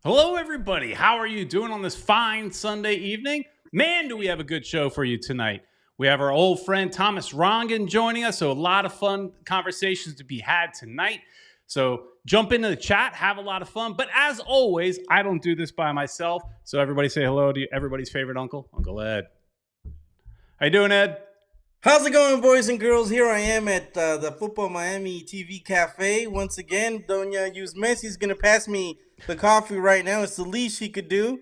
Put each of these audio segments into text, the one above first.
Hello, everybody. How are you doing on this fine Sunday evening? Man, do we have a good show for you tonight. We have our old friend Thomas Rongen joining us, so a lot of fun conversations to be had tonight. So jump into the chat, have a lot of fun. But as always, I don't do this by myself. So everybody say hello to everybody's favorite uncle, Uncle Ed. How you doing, Ed? How's it going, boys and girls? Here I am at the Futbol Miami TV Cafe. Once again, Doña Yus Messi's going to pass me the coffee right now. It's the least she could do.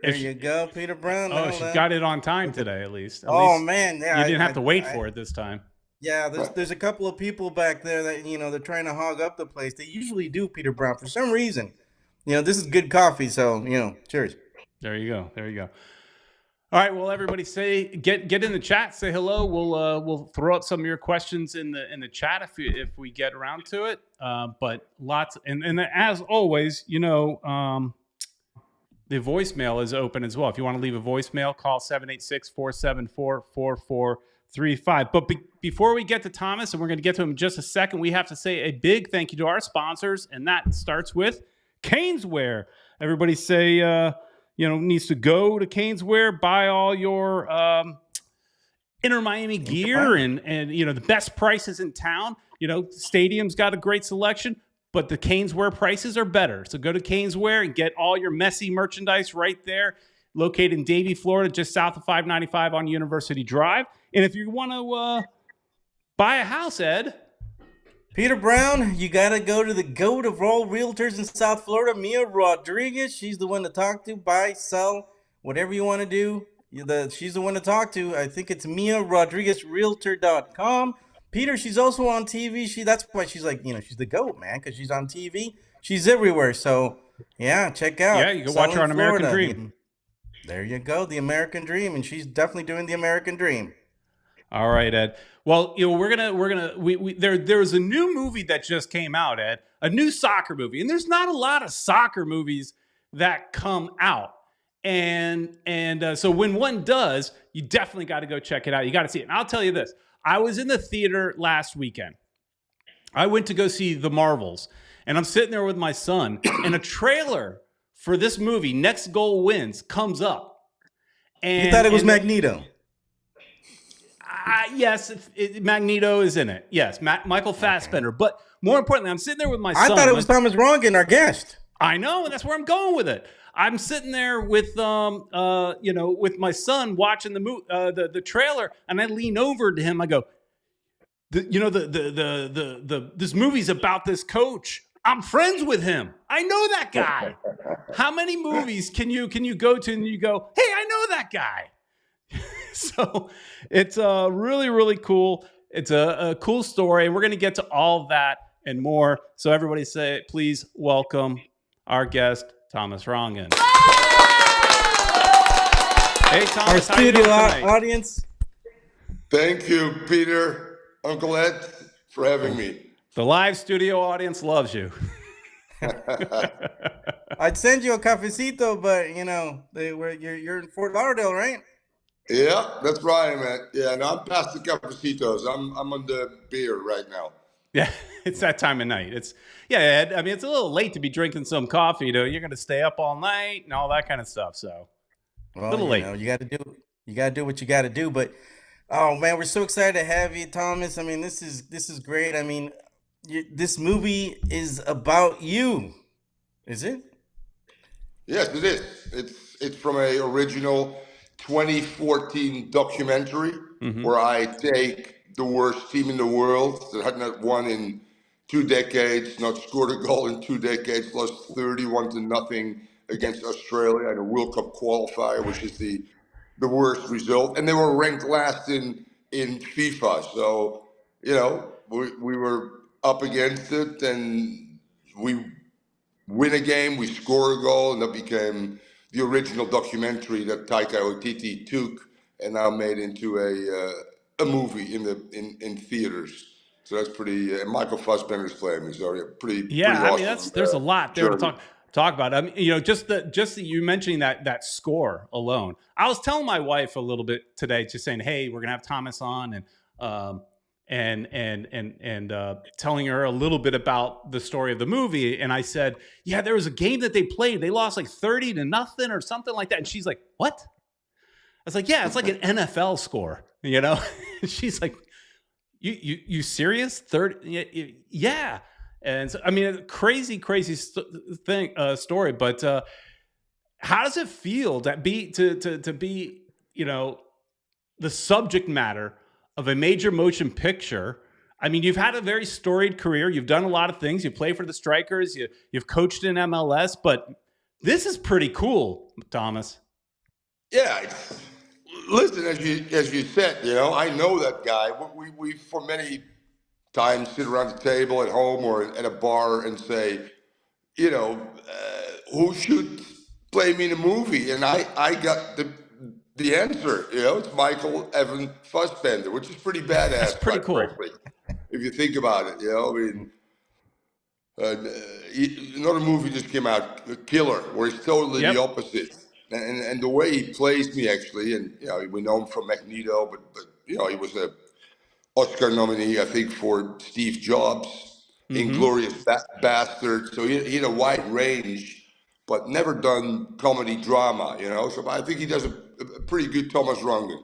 There you go, Peter Brown. Oh, she got it on time today, at least. Man. Yeah, you didn't have to wait for it this time. Yeah, there's a couple of people back there that, they're trying to hog up the place. They usually do, Peter Brown, for some reason. This is good coffee, so, cheers. There you go. All right, well, everybody, get in the chat, say hello. We'll throw out some of your questions in the chat if we get around to it. But lots, and as always, the voicemail is open as well. If you want to leave a voicemail, call 786-474-4435. But before we get to Thomas, and we're going to get to him in just a second, we have to say a big thank you to our sponsors, and that starts with Caneswear. Everybody say. Needs to go to Caneswear, buy all your Inter Miami gear and the best prices in town. Stadium's got a great selection, but the Caneswear prices are better. So go to Caneswear and get all your messy merchandise right there, located in Davie, Florida, just south of 595 on University Drive. And if you want to buy a house, Ed, Peter Brown, you got to go to the GOAT of all realtors in South Florida, Mia Rodrigues. She's the one to talk to, buy, sell, whatever you want to do. She's the one to talk to. I think it's MiaRodriguesRealtor.com. Peter, she's also on TV. That's why she's like, she's the GOAT, man, because she's on TV. She's everywhere. So, yeah, check out. Yeah, you can watch her on American Dream. There you go, the American Dream, and she's definitely doing the American Dream. All right, Ed. Well, there's a new movie that just came out, Ed, a new soccer movie, and there's not a lot of soccer movies that come out, and so when one does, you definitely got to go check it out. You got to see it. And I'll tell you this: I was in the theater last weekend. I went to go see The Marvels, and I'm sitting there with my son, and a trailer for this movie, Next Goal Wins, comes up. And you thought it was Magneto. Yes, Magneto is in it. Yes, Michael Fassbender. Okay. But more importantly, I'm sitting there with my son. I thought it was Thomas Rongen, our guest. I know, and that's where I'm going with it. I'm sitting there with with my son watching the trailer, and I lean over to him. I go, this movie's about this coach. I'm friends with him. I know that guy. How many movies can you go to and you go, hey, I know that guy? So it's really, really cool. It's a cool story. We're going to get to all of that and more. So everybody say, please welcome our guest, Thomas Rongen. Hey, Thomas. Our studio audience. Thank you, Peter, Uncle Ed, for having me. The live studio audience loves you. I'd send you a cafecito, but you're in Fort Lauderdale, right? Yeah, that's right, man. Yeah, no, I'm past the cafecitos. I'm on the beer right now. Yeah, it's that time of night. Ed, I mean, it's a little late to be drinking some coffee. You're going to stay up all night and all that kind of stuff. So, a little late. You got to do what you got to do. But oh man, we're so excited to have you, Thomas. I mean, this is great. I mean, this movie is about you, is it? Yes, it is. It's from a original 2014 documentary where I take the worst team in the world that had not won in 2 decades, not scored a goal in 2 decades, lost 31-0 against Australia in a World Cup qualifier, which is the worst result. And they were ranked last in FIFA. So, we were up against it, and we win a game, we score a goal, and that became the original documentary that Taika Waititi took and now made into a movie in theaters. So that's pretty. Michael Fassbender's playing me, so pretty. Yeah, pretty I mean there's a lot there to talk about. I mean, just you mentioning that score alone. I was telling my wife a little bit today, just saying, hey, we're gonna have Thomas on, and telling her a little bit about the story of the movie. And I said, yeah, there was a game that they played. They lost like 30-0 or something like that. And she's like, what? I was like, yeah, it's like an NFL score, you know? She's like, you serious? 30? Yeah. And so, I mean, crazy story. But how does it feel to be, you know, the subject matter of a major motion picture? I mean, you've had a very storied career. You've done a lot of things. You play for the Strikers. You've coached in MLS, but this is pretty cool, Thomas. Yeah. Listen, as you said, you know, I know that guy. We for many times sit around the table at home or at a bar and say, you know, who should play me in a movie? And I got the answer. You know, it's Michael Evan Fassbender, which is pretty badass. That's pretty cool, frankly, if you think about it. You know, I mean. Another movie just came out, Killer, where he's totally the opposite, and the way he plays me actually, and you know we know him from Magneto, but you know he was a Oscar nominee I think for Steve Jobs, Inglourious Bastard, so he had a wide range, but never done comedy drama, you know. So I think he does a pretty good Thomas Rongen.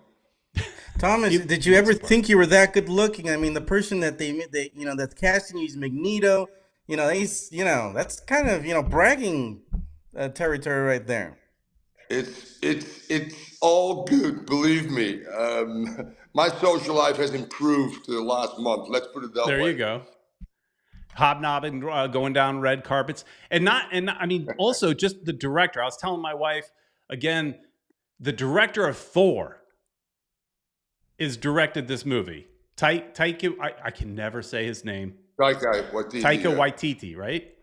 Thomas, did you ever think you were that good looking? I mean, the person that they you know, that's casting you is Magneto. You know, he's, you know, that's kind of, you know, bragging territory right there. It's all good, believe me. My social life has improved the last month. Let's put it that way. There you go. Hobnobbing, going down red carpets, and I mean, also just the director. I was telling my wife again, the director of Thor is directed this movie. Taika, I can never say his name. Taika Waititi, right?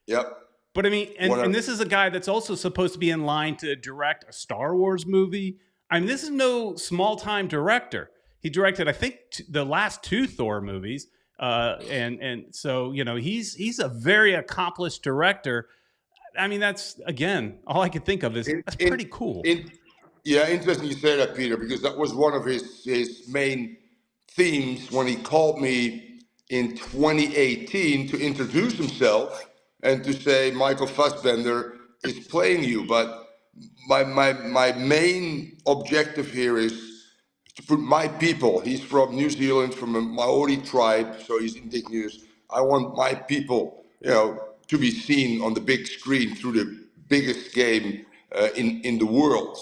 Yep. But I mean, and this is a guy that's also supposed to be in line to direct a Star Wars movie. I mean, this is no small-time director. He directed, I think, the last 2 Thor movies, and so you know he's a very accomplished director. I mean, that's again all I could think of is that's pretty cool. Yeah, interesting you say that, Peter, because that was one of his main themes when he called me in 2018 to introduce himself and to say Michael Fassbender is playing you. But my main objective here is to put my people. He's from New Zealand, from a Maori tribe, so he's indigenous. I want my people, you know, to be seen on the big screen through the biggest game in the world.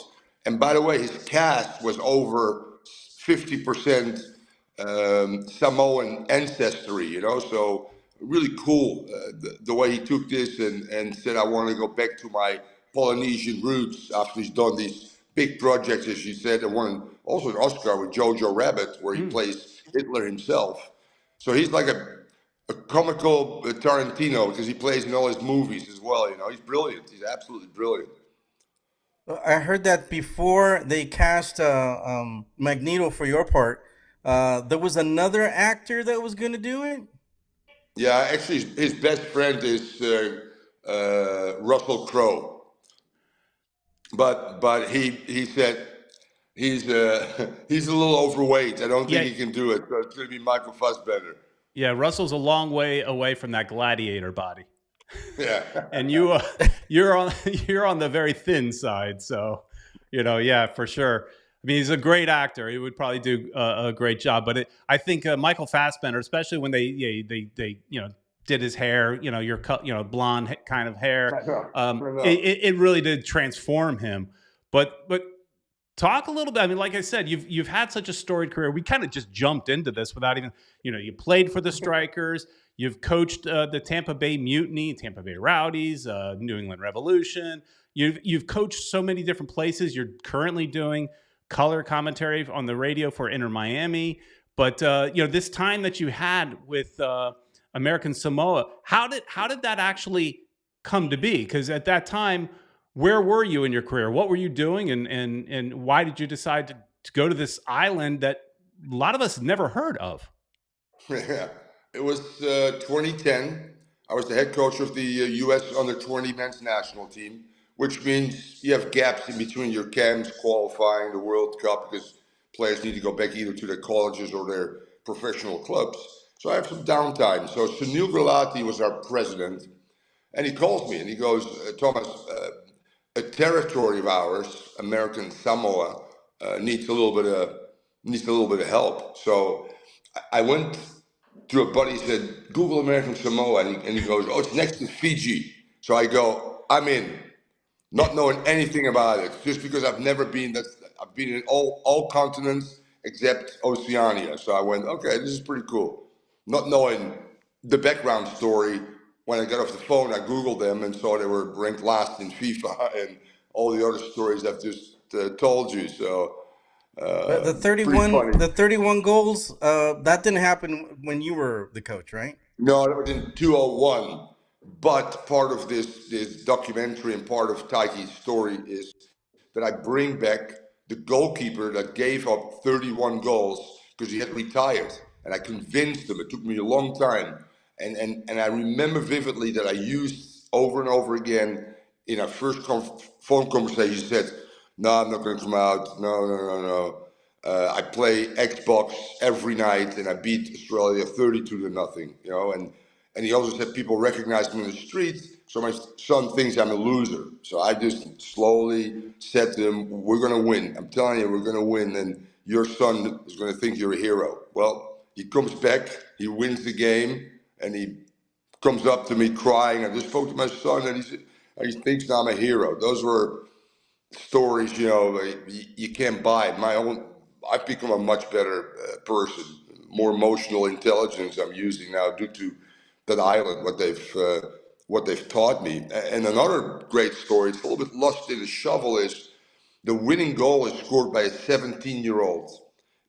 And by the way, his cast was over 50% Samoan ancestry, you know, so really cool the way he took this and said, I want to go back to my Polynesian roots after he's done these big projects, as you said, and won also an Oscar with Jojo Rabbit, where he plays Hitler himself. So he's like a comical Tarantino because he plays in all his movies as well, you know. He's brilliant. He's absolutely brilliant. I heard that before they cast Magneto for your part, there was another actor that was going to do it? Yeah, actually, his best friend is Russell Crowe. But he said he's a little overweight. I don't think he can do it. So it's going to be Michael Fassbender. Yeah, Russell's a long way away from that gladiator body. Yeah, and you're on the very thin side, so you know, yeah, for sure. I mean, he's a great actor. He would probably do a great job. But I think Michael Fassbender, especially when they you know did his hair, you know, your blonde kind of hair, it really did transform him. But talk a little bit. I mean, like I said, you've had such a storied career. We kind of just jumped into this without even, you know, you played for the Strikers. You've coached the Tampa Bay Mutiny, Tampa Bay Rowdies, New England Revolution. You've coached so many different places. You're currently doing color commentary on the radio for Inter Miami. But you know, this time that you had with American Samoa, how did that actually come to be? Because at that time, where were you in your career? What were you doing, and why did you decide to go to this island that a lot of us never heard of? Yeah. It was 2010. I was the head coach of the U.S. under-20 men's national team, which means you have gaps in between your camps qualifying the World Cup because players need to go back either to their colleges or their professional clubs. So I have some downtime. So Sunil Gulati was our president, and he calls me and he goes, Thomas, a territory of ours, American Samoa, needs a little bit of help. So I went to a buddy, said, Google American Samoa, and he goes, oh, it's next to Fiji. So I go, I'm in, not knowing anything about it, just because I've never been. I've been in all continents except Oceania. So I went, okay, this is pretty cool. Not knowing the background story. When I got off the phone, I Googled them and saw they were ranked last in FIFA and all the other stories I've just told you. So The pretty funny. 31 goals, that didn't happen when you were the coach, right? No, that was in 2001. But part of this documentary and part of Taiki's story is that I bring back the goalkeeper that gave up 31 goals because he had retired. And I convinced him. It took me a long time. And I remember vividly that I used over and over again in our first phone conversation, he said, no, I'm not going to come out. No. I play Xbox every night and I beat Australia 32-0, you know, and he also said people recognize me in the street, so my son thinks I'm a loser. So I just slowly said to him, we're going to win. I'm telling you, we're going to win, and your son is going to think you're a hero. Well, he comes back, he wins the game, and he comes up to me crying. I just spoke to my son, and he thinks I'm a hero. Those were stories, you know, you can't buy. I've become a much better person, more emotional intelligence I'm using now due to that island, what they've taught me. And another great story, it's a little bit lost in the shovel, is the winning goal is scored by a 17-year-old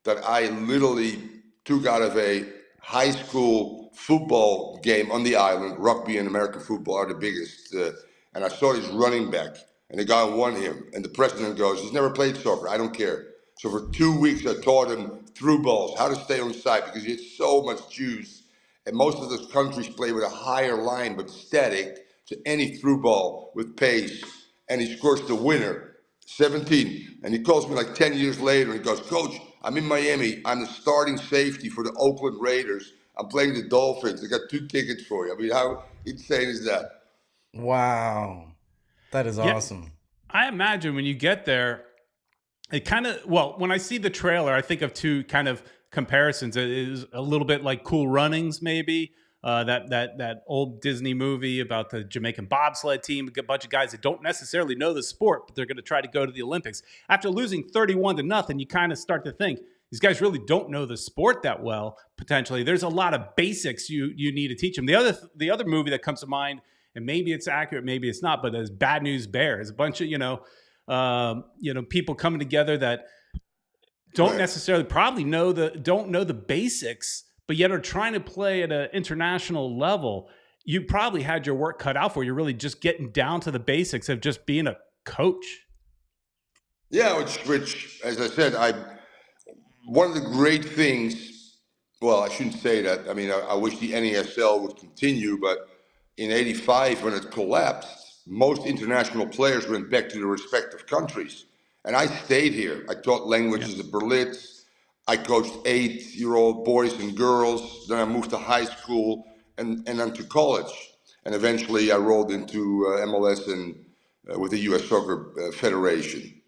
that I literally took out of a high school football game on the island. Rugby and American football are the biggest. And I saw his running back, and the guy won him. And the president goes, he's never played soccer, I don't care. So for 2 weeks, I taught him through balls, how to stay on side, because he had so much juice. And most of those countries play with a higher line, but static, to any through ball with pace. And he scores the winner, 17. And he calls me like 10 years later, and he goes, Coach, I'm in Miami. I'm the starting safety for the Oakland Raiders. I'm playing the Dolphins. I got 2 tickets for you. I mean, how insane is that? Wow. That is awesome. I imagine when you get there, it kind of, well, when I see the trailer, I think of 2 kind of comparisons. It is a little bit like Cool Runnings, maybe. That old Disney movie about the Jamaican bobsled team, a bunch of guys that don't necessarily know the sport, but they're going to try to go to the Olympics. After losing 31-0, you kind of start to think, these guys really don't know the sport that well, potentially. There's a lot of basics you need to teach them. The other movie that comes to mind, and maybe it's accurate, maybe it's not, but there's Bad News Bears, a bunch of, people coming together that don't necessarily probably don't know the basics, but yet are trying to play at an international level. You probably had your work cut out for you. You're really just getting down to the basics of just being a coach. Yeah, which as I said, one of the great things, well, I shouldn't say that. I mean, I wish the NASL would continue, but in '85, when it collapsed, most international players went back to their respective countries. And I stayed here. I taught languages at Berlitz. I coached 8-year-old boys and girls. Then I moved to high school and then to college. And eventually I rolled into MLS and with the U.S. Soccer Federation.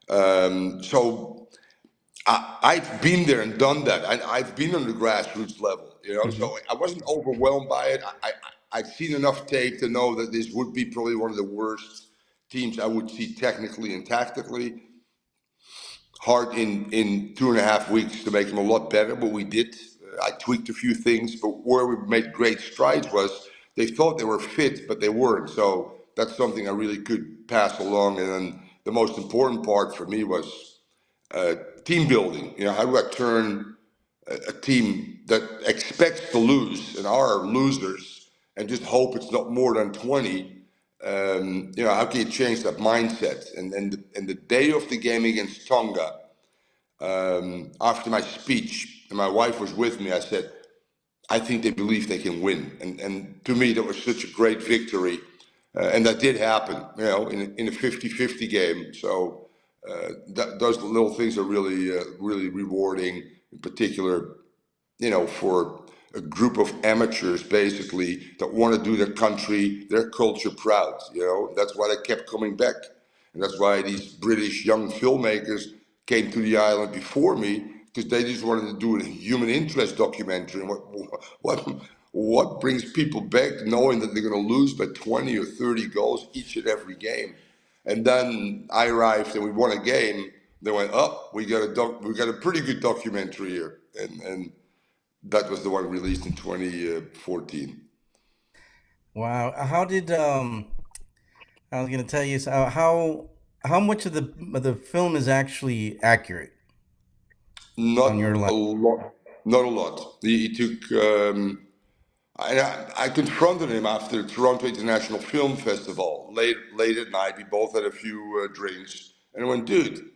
So I've been there and done that. I've been on the grassroots level, so I wasn't overwhelmed by it. I'd seen enough tape to know that this would be probably one of the worst teams I would see technically and tactically. Hard in 2.5 weeks to make them a lot better, but we did. I tweaked a few things, but where we made great strides was they thought they were fit, but they weren't. So that's something I really could pass along. And then the most important part for me was team building. How do I turn a team that expects to lose and are losers and just hope it's not more than 20? How can you change that mindset? And the day of the game against Tonga, after my speech, and my wife was with me, I said, I think they believe they can win. And to me, that was such a great victory. And that did happen, in a 50-50 game. So those little things are really, really rewarding. In particular, for a group of amateurs basically that want to do their country, their culture proud. That's why they kept coming back, and that's why these British young filmmakers came to the island before me, because they just wanted to do a human interest documentary. And what brings people back, knowing that they're going to lose by 20 or 30 goals each and every game? And then I arrived and we won a game. They went, "Oh, we got a pretty good documentary here," and that was the one released in 2014. Wow. How did I was gonna tell you, so how much of the film is actually accurate Not on your a life? lot. Not a lot. He took. I confronted him after the Toronto International Film Festival late at night. We both had a few drinks, and I went, "Dude,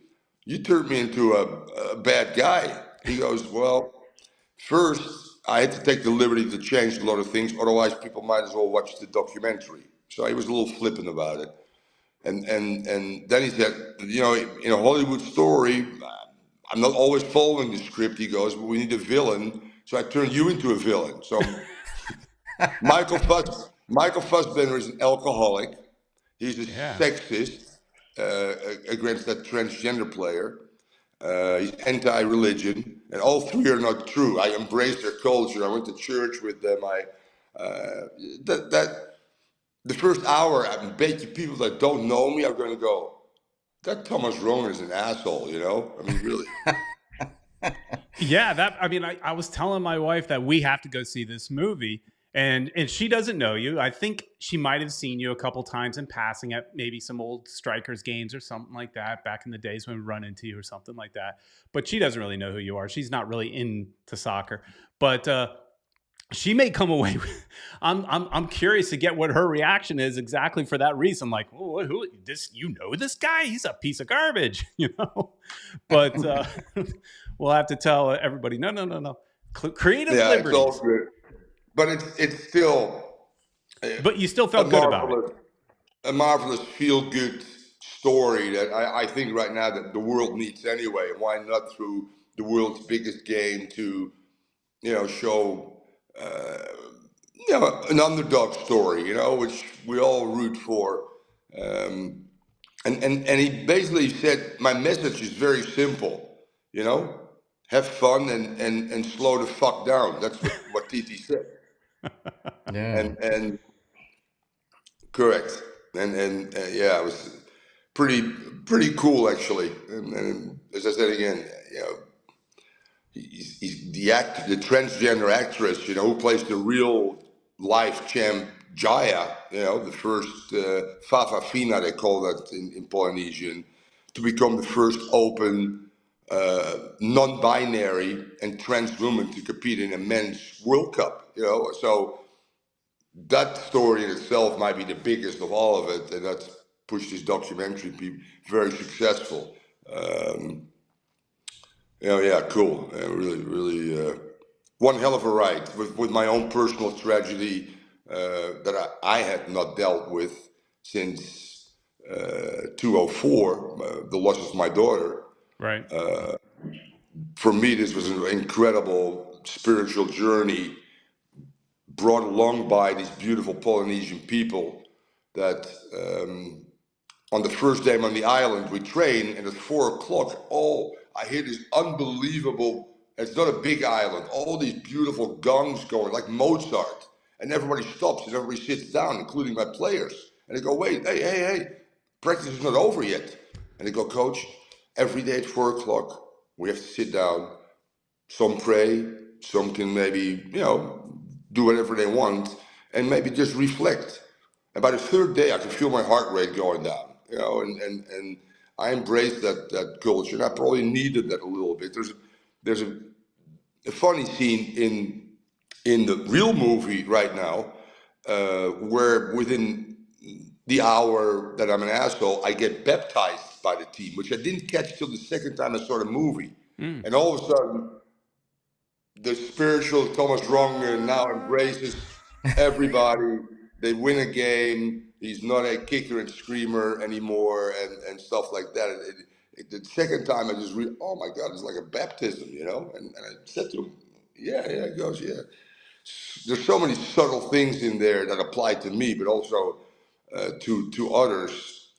you turned me into a bad guy." He goes, "Well, first, I had to take the liberty to change a lot of things. Otherwise, people might as well watch the documentary." So he was a little flippant about it. And then he said, in a Hollywood story, I'm not always following the script. He goes, "But we need a villain. So I turned you into a villain." So Michael Fassbender is an alcoholic. He's a sexist against that transgender player. He's anti-religion, and all three are not true. I embrace their culture. I went to church with them. The first hour, I bet you people that don't know me are going to go, "That Thomas Rongen is an asshole," I mean, really. Yeah, I was telling my wife that we have to go see this movie, and she doesn't know you. I think she might have seen you a couple times in passing at maybe some old Strikers games or something like that back in the days when we run into you or something like that. But she doesn't really know who you are. She's not really into soccer, but she may come away with, I'm curious to get what her reaction is exactly for that reason. Like, oh, who this? This guy? He's a piece of garbage, But we'll have to tell everybody, no. Creative Yeah, it's all liberties. good, but it's still But you still a felt good about it. marvelous feel-good story that I think right now that the world needs anyway. Why not through the world's biggest game to show an underdog story, which we all root for. And he basically said, my message is very simple, have fun and slow the fuck down. That's what TT said. Yeah. And correct. And yeah, it was pretty cool actually. And as I said again, he's the transgender actress, who plays the real life champ Jaya, the first Fafa Fina, they call that in Polynesian, to become the first open non-binary and trans woman to compete in a men's World Cup. So that story in itself might be the biggest of all of it, and that's pushed this documentary to be very successful. Yeah, cool. Really, one hell of a ride with my own personal tragedy that I had not dealt with since 2004, the loss of my daughter. Right. For me, this was an incredible spiritual journey brought along by these beautiful Polynesian people that on the first day I'm on the island, we train, and at 4:00, I hear this unbelievable, it's not a big island, all these beautiful gongs going, like Mozart, and everybody stops and everybody sits down, including my players. And they go, "Wait, hey, practice is not over yet." And they go, "Coach, every day at 4:00, we have to sit down. Some pray, some can maybe, do whatever they want, and maybe just reflect." And by the third day, I could feel my heart rate going down, and I embraced that culture. And I probably needed that a little bit. There's a funny scene in the real movie right now, where within the hour that I'm an asshole, I get baptized by the team, which I didn't catch till the second time I saw the movie. And all of a sudden, the spiritual Thomas Rongen now embraces everybody. They win a game. He's not a kicker and screamer anymore, and stuff like that. The second time, I just oh my God, it's like a baptism, And I said to him, Yeah, it goes. Yeah, there's so many subtle things in there that apply to me, but also to others.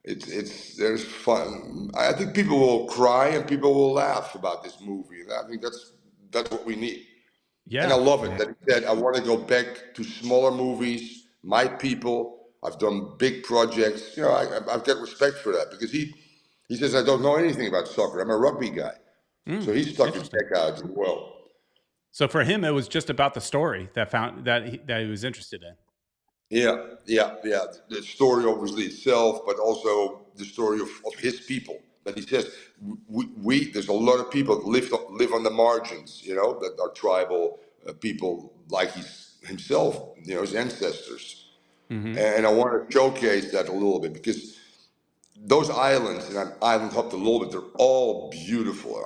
There's fun. I think people will cry and people will laugh about this movie, and I think that's what we need. And I Yeah. love it that he said, I want to go back to smaller movies, my people. I've done big projects. You know, I've got respect for that because he says, I don't know anything about soccer. I'm a rugby guy. So he stuck his Interesting. neck out as well. So for him, it was just about the story that he was interested in. Yeah. The story, obviously, itself, but also the story of his people. That he says, there's a lot of people that live on the margins, you know, that are tribal people like himself, you know, his ancestors. And I want to showcase that a little bit because those islands, and I've island hopped a little bit, they're all beautiful,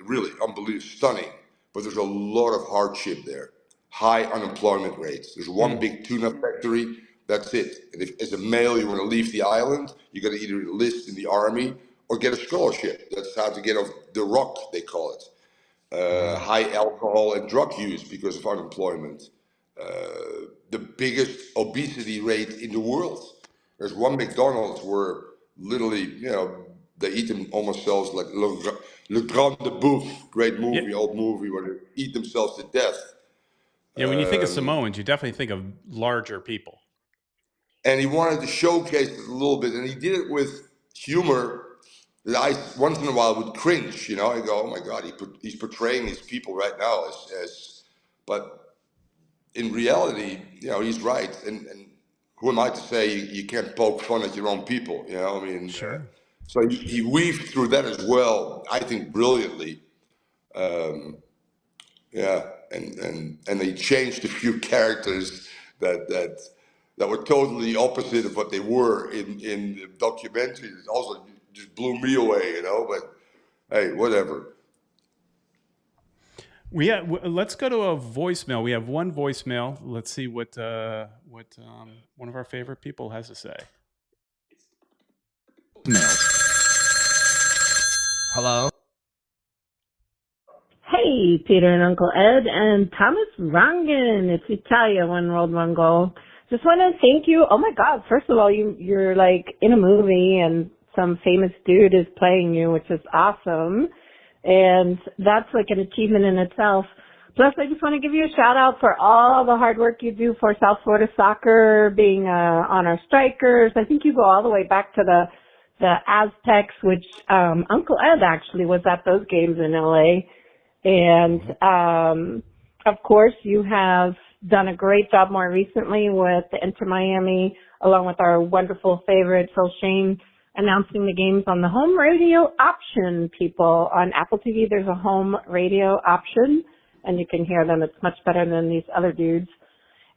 really unbelievable, stunning. But there's a lot of hardship there, high unemployment rates. There's one big tuna factory, that's it. And if as a male you want to leave the island, you got to either enlist in the army or get a scholarship. That's how to get off the rock, they call it. High alcohol and drug use because of unemployment. The biggest obesity rate in the world. There's one McDonald's where literally, you know, they eat them themselves like Le Grand de Bouffe, great movie, old movie, where they eat themselves to death. Yeah, when you think of Samoans, you definitely think of larger people. And he wanted to showcase it a little bit, and he did it with humor that I once in a while would cringe. You know, I go, "Oh my God, he's portraying these people right now as," but in reality, you know, he's right. And who am I to say you can't poke fun at your own people? You know, I mean, Sure. so he weaved through that as well. I think brilliantly. Yeah, and they changed a few characters that were totally opposite of what they were in the documentary. It also just blew me away, you know. But hey, whatever. Let's go to a voicemail. We have one voicemail. Let's see what one of our favorite people has to say. Hello. Hey, Peter and Uncle Ed and Thomas Rongen. It's Italia, one world, one goal. Just want to thank you. Oh my God! First of all, you're like in a movie and some famous dude is playing you, which is awesome, and that's like an achievement in itself. Plus, I just want to give you a shout out for all the hard work you do for South Florida soccer, being on our strikers. I think you go all the way back to the Aztecs, which Uncle Ed actually was at those games in LA. And, of course, you have done a great job more recently with the Inter Miami, along with our wonderful favorite, Phil Shane, announcing the games on the home radio option, people. On Apple TV, there's a home radio option, and you can hear them. It's much better than these other dudes.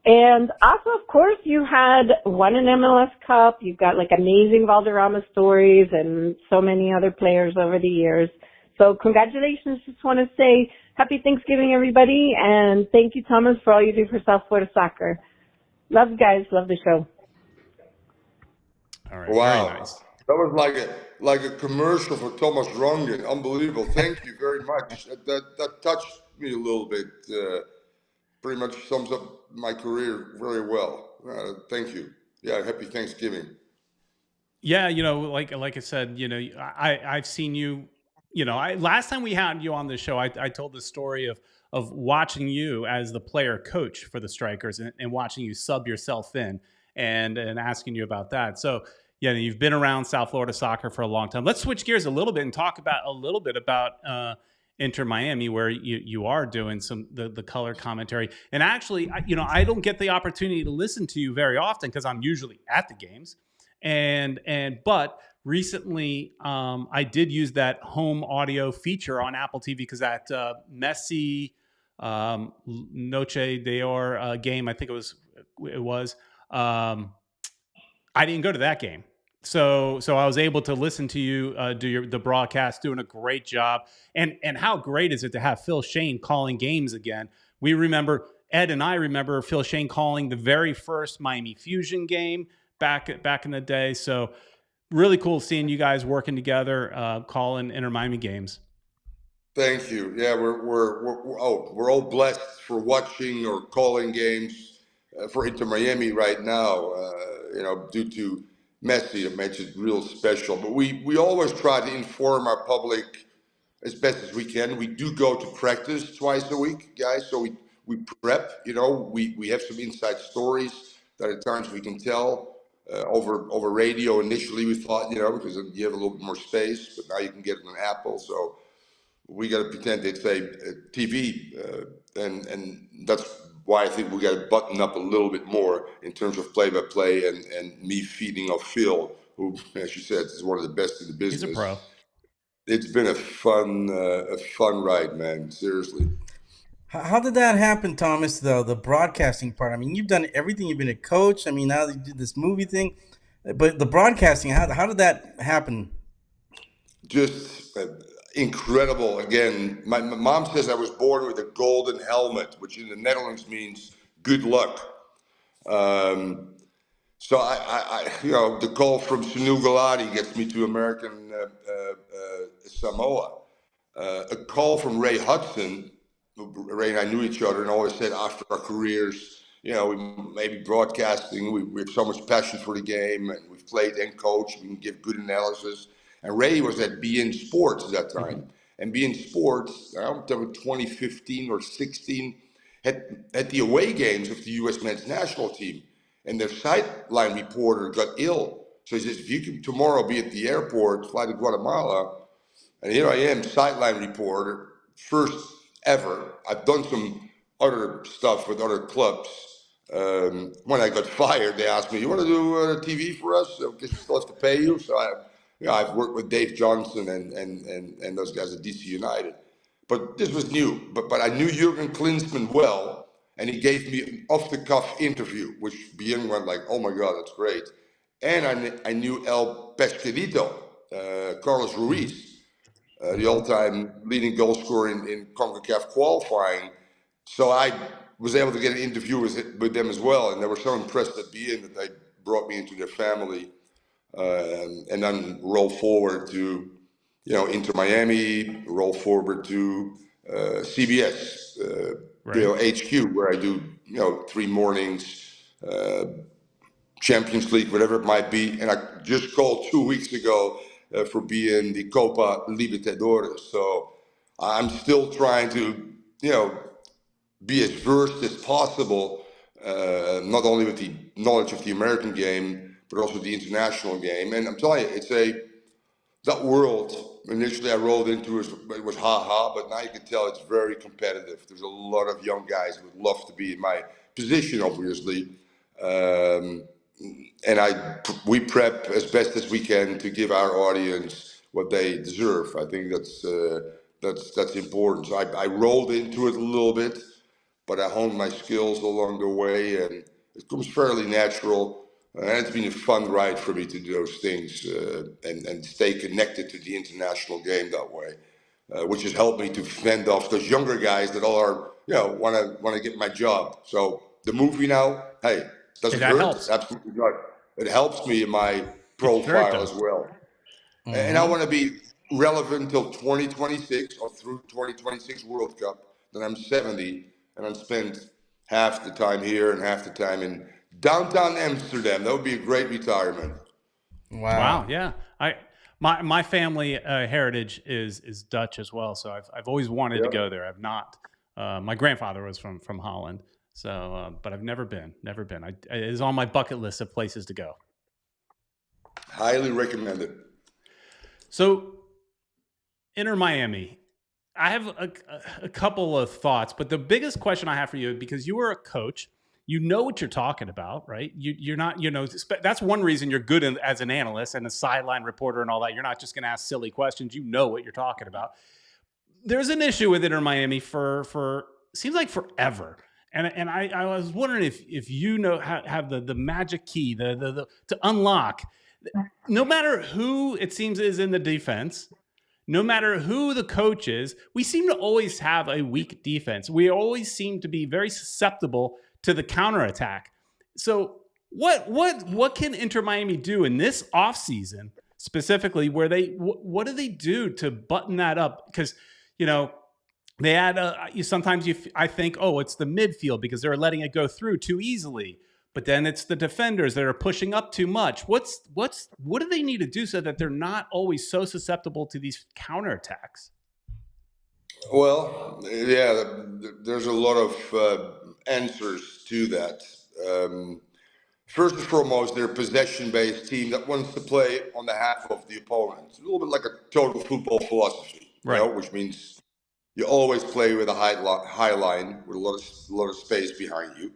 And also, of course, you had won an MLS Cup. You've got, like, amazing Valderrama stories and so many other players over the years. So congratulations. Just want to say happy Thanksgiving, everybody. And thank you, Thomas, for all you do for South Florida soccer. Love you guys. Love the show. All right. Wow, Very nice. that was like a commercial for Thomas Rongen. Unbelievable. Thank you very much. That touched me a little bit. Pretty much sums up my career very well. Thank you. Yeah, happy Thanksgiving. Yeah, you know, like I said, you know, I've seen you. You know, last time we had you on the show, I told the story of watching you as the player coach for the Strikers and watching you sub yourself in and asking you about that. So yeah, you've been around South Florida soccer for a long time. Let's switch gears a little bit and talk about a little bit about Inter Miami, where you are doing the color commentary. And actually, you know, I don't get the opportunity to listen to you very often because I'm usually at the games. But recently, I did use that home audio feature on Apple TV because that Messi Noche de Oro game, I think it was. I didn't go to that game, so I was able to listen to you do the broadcast, doing a great job. And how great is it to have Phil Shane calling games again? We remember, Ed and I remember Phil Shane calling the very first Miami Fusion game back in the day. So really cool seeing you guys working together, calling Inter Miami games. Thank you. Yeah, we're all blessed for watching or calling games for Inter Miami right now. Due to Messi, it makes it real special. But we always try to inform our public as best as we can. We do go to practice twice a week, guys. So we prep. We have some inside stories that at times we can tell over radio. Initially, we thought because you have a little bit more space, but now you can get it on Apple. So we got to pretend it's a TV, and that's why I think we got to button up a little bit more in terms of play-by-play and me feeding off Phil, who, as you said, is one of the best in the business. He's a pro. It's been a fun ride, man. Seriously. How did that happen, Thomas? The broadcasting part. I mean, you've done everything. You've been a coach. I mean, now you did this movie thing, but the broadcasting. How did that happen? Just incredible. Again, my mom says I was born with a golden helmet, which in the Netherlands means good luck. So I the call from Sanu Galati gets me to American Samoa. A call from Ray Hudson. Ray and I knew each other and always said after our careers, we may be broadcasting. We have so much passion for the game, and we've played and coached. We can give good analysis. And Ray was at BN Sports at that time. Mm-hmm. And BN Sports, I don't know, 2015 or 16, had the away games of the U.S. men's national team. And their sideline reporter got ill. So he says, if you can tomorrow be at the airport, fly to Guatemala. And here I am, sideline reporter, first ever. I've done some other stuff with other clubs. When I got fired, they asked me, you want to do TV for us? Because we still have to pay you. So I've worked with Dave Johnson and those guys at DC United. But this was new. But I knew Jurgen Klinsmann well, and he gave me an off-the-cuff interview, which BN went like, oh my God, that's great. And I knew El Pescadito, Carlos Ruiz, the all-time leading goal scorer in CONCACAF qualifying. So I was able to get an interview with them as well. And they were so impressed at BN that they brought me into their family. And then roll forward to, Inter Miami, roll forward to CBS, HQ, where I do, 3 mornings, Champions League, whatever it might be. And I just called 2 weeks ago for being the Copa Libertadores. So I'm still trying to, be as versed as possible, not only with the knowledge of the American game, but also the international game. And I'm telling you, that world, initially I rolled into it was ha-ha, but now you can tell it's very competitive. There's a lot of young guys who would love to be in my position, obviously. And we prep as best as we can to give our audience what they deserve. I think that's important. So I rolled into it a little bit, but I honed my skills along the way, and it comes fairly natural. And it's been a fun ride for me to do those things and stay connected to the international game that way, which has helped me to fend off those younger guys that all are, want to get my job. So the movie now, hey, doesn't hurt. Helps. Absolutely not. It helps me in my profile as well. Mm-hmm. And I want to be relevant till 2026 or through 2026 World Cup. Then I'm 70 and I'm spent half the time here and half the time in downtown Amsterdam. That would be a great retirement. Wow. Yeah. My family heritage is Dutch as well. So I've always wanted to go there. I've not. My grandfather was from Holland. So, but I've never been. It is on my bucket list of places to go. Highly recommended. So, Inter Miami. I have a couple of thoughts, but the biggest question I have for you, because you were a coach, you know what you're talking about, right? You're not, that's one reason you're good as an analyst and a sideline reporter and all that. You're not just going to ask silly questions. You know what you're talking about. There's an issue with Inter Miami for seems like forever. And I was wondering if you have the magic key to unlock, no matter who it seems is in the defense, no matter who the coach is, we seem to always have a weak defense. We always seem to be very susceptible to the counterattack. So what can Inter Miami do in this offseason specifically, where what do they do to button that up? Because you know, they add I think, oh, it's the midfield because they're letting it go through too easily. But then it's the defenders that are pushing up too much. What do they need to do so that they're not always so susceptible to these counterattacks? Well, yeah, there's a lot of answers to that. First and foremost, they're a possession-based team that wants to play on the half of the opponent. It's a little bit like a total football philosophy, right? Which means you always play with a high line with a lot of space behind you.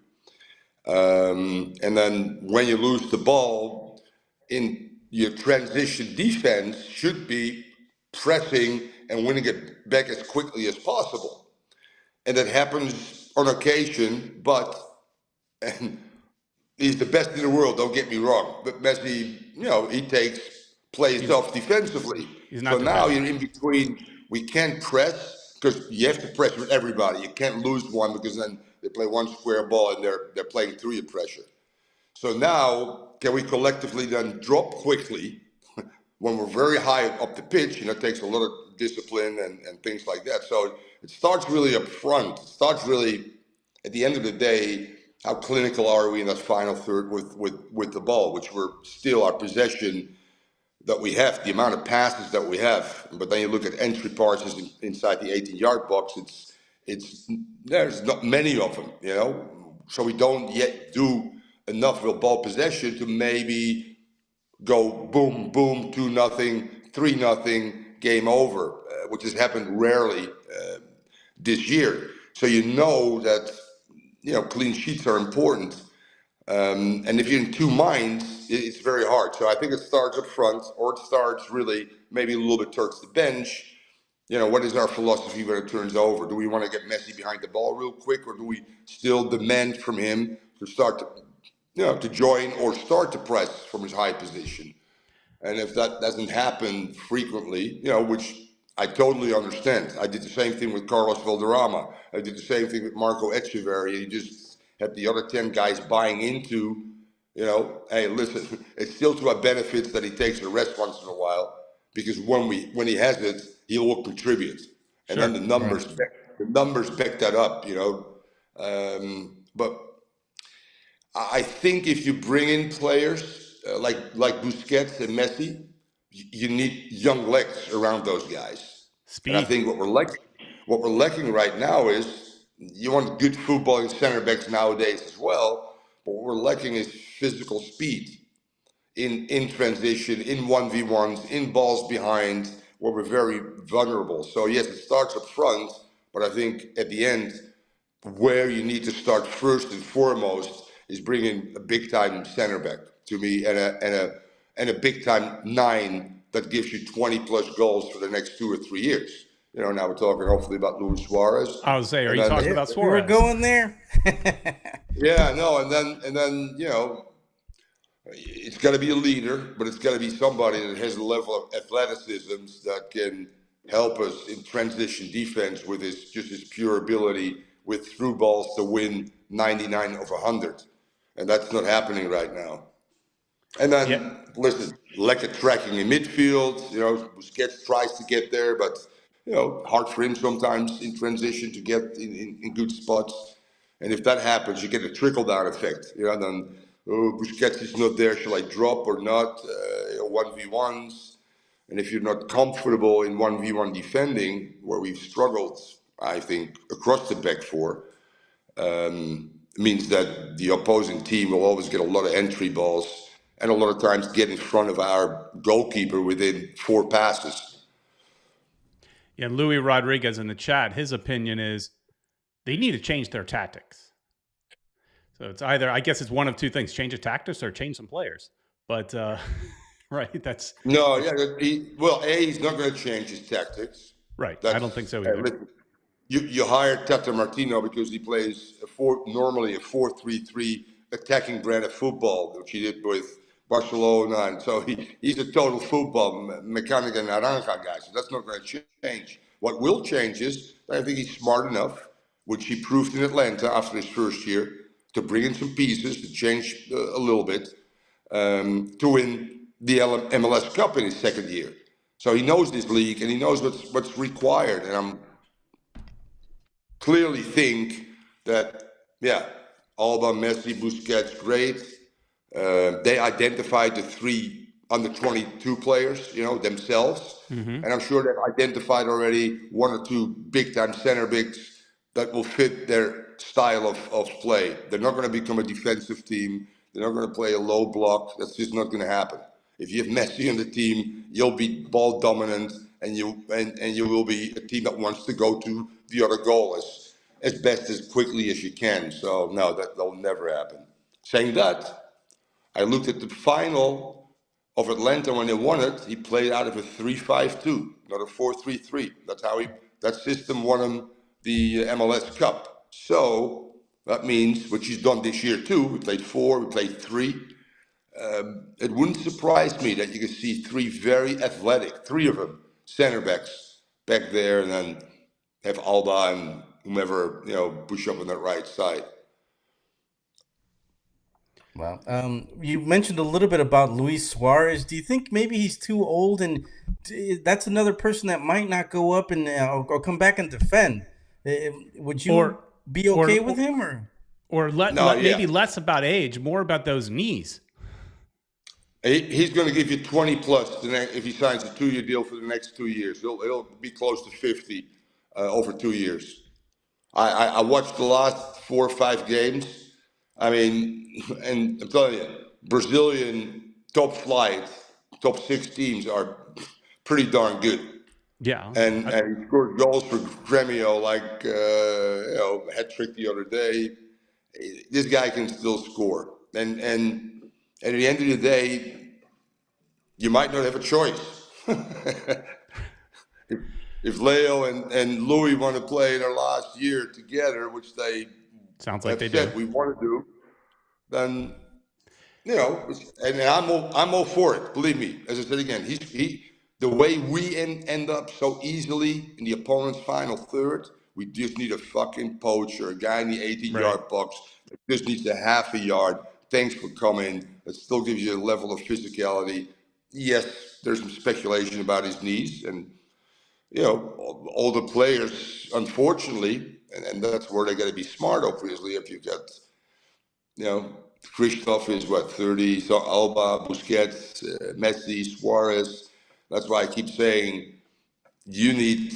And then when you lose the ball, in your transition defense should be pressing and winning it back as quickly as possible. And that happens on occasion, but and he's the best in the world, don't get me wrong. But Messi, he takes plays off defensively. So now you're in between. We can't press because you have to press with everybody. You can't lose one because then they play one square ball and they're playing through your pressure. So now, can we collectively then drop quickly when we're very high up the pitch? It takes a lot of discipline and things like that. So it starts really up front. It starts really, at the end of the day, how clinical are we in that final third with the ball, which we're still our possession that we have, the amount of passes that we have. But then you look at entry passes inside the 18-yard box, there's not many of them, So we don't yet do enough real ball possession to maybe go boom, boom, 2-0, 3-0, game over, which has happened rarely this year. So that, clean sheets are important. And if you're in two minds, it's very hard. So I think it starts up front, or it starts really maybe a little bit towards the bench. What is our philosophy when it turns over? Do we want to get Messi behind the ball real quick, or do we still demand from him to start to join or start to press from his high position? And if that doesn't happen frequently, which I totally understand. I did the same thing with Carlos Valderrama. I did the same thing with Marco Echeverri. You just had the other 10 guys buying into, hey, listen, it's still to our benefits that he takes a rest once in a while, because when he has it, he will contribute. And then the numbers back that up, But I think if you bring in players like Busquets and Messi, you need young legs around those guys. Speed. And I think what we're lacking right now is, you want good footballing center backs nowadays as well, but what we're lacking is physical speed in transition, in 1v1s, in balls behind, where we're very vulnerable. So yes, it starts up front, but I think at the end, where you need to start first and foremost is bringing a big time center back to me, and a big time 9 that gives you 20 plus goals for the next 2 or 3 years. Now we're talking hopefully about Luis Suarez. I was saying, are you talking about Suarez? We were going there. Yeah, no, and then it's got to be a leader, but it's got to be somebody that has a level of athleticism that can help us in transition defense with his pure ability with through balls to win 99 of 100. And that's not happening right now. And then, listen, lack of tracking in midfield. Busquets tries to get there, but, hard for him sometimes in transition to get in good spots. And if that happens, you get a trickle-down effect. Then Busquets is not there. Shall I drop or not? 1v1s. And if you're not comfortable in 1v1 defending, where we've struggled, I think, across the back four, means that the opposing team will always get a lot of entry balls and a lot of times get in front of our goalkeeper within 4 passes. Yeah, Louis Rodrigues in the chat, his opinion is they need to change their tactics. So it's either, I guess it's one of two things: change the tactics or change some players. But right, that's no, yeah. He's not going to change his tactics. Right, I don't think so either. You hired Tata Martino because he plays normally a 4-3-3 attacking brand of football, which he did with Barcelona, and so he's a total football mecánica naranja guy. So that's not going to change. What will change is I think he's smart enough, which he proved in Atlanta after his first year, to bring in some pieces to change a little bit, to win the MLS Cup in his second year. So he knows this league and he knows what's required, and clearly think that, Alba, Messi, Busquets, great. They identified the 3 under 22 players, themselves. Mm-hmm. And I'm sure they've identified already 1 or 2 big-time center backs that will fit their style of play. They're not going to become a defensive team. They're not going to play a low block. That's just not going to happen. If you have Messi on the team, you'll be ball dominant, and you will be a team that wants to go to the other goal as best as quickly as you can. So no, that'll never happen. Saying that, I looked at the final of Atlanta when they won it. He played out of a 3-5-2, not a 4-3-3. That's how that system won him the MLS Cup. So that means, which he's done this year too. We played 4, we played 3. It wouldn't surprise me that you could see 3 very athletic, 3 of them, center backs back there, and then have Alba and whomever, push up on that right side. Wow. You mentioned a little bit about Luis Suarez. Do you think maybe he's too old, and that's another person that might not go up and or come back and defend? Would you be okay with him, or maybe less about age, more about those knees? He's going to give you 20 plus if he signs a 2-year deal for the next 2 years. He'll be close to 50 over 2 years. I watched the last 4 or 5 games. I mean, and I'm telling you, Brazilian top 6 teams are pretty darn good. Yeah. And he scored goals for Grêmio, like hat trick the other day. This guy can still score. And at the end of the day, you might not have a choice. If Leo and Louis want to play their last year together, which they sounds like they said do, we want to do, then and I'm all for it. Believe me. As I said again, the way we end up so easily in the opponent's final third, we just need a fucking poacher, a guy in the 18-yard box that just needs a half a yard. Thanks for coming. It still gives you a level of physicality. Yes, there's some speculation about his knees, and all the players, unfortunately, and that's where they got to be smart. Obviously, if you got, Christoph is 30, so Alba, Busquets, Messi, Suarez. That's why I keep saying you need